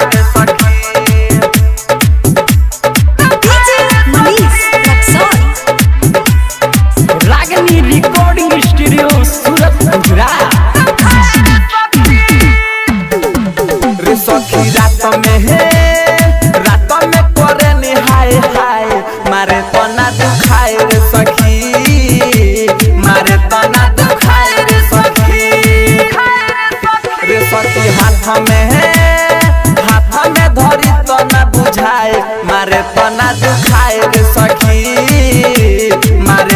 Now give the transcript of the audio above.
दुखाए रे सखी। रागनी रिकॉर्डिंग स्टूडियो सूरत गुजरात। रे सखी रात में करे हाय हाय मारे तना दुखाए रे सखी, मारे तना दुखाए रे सखी। रे सखी हाथ में धरी तना बुझाए मारे तना दुखाए रे सखी, मारे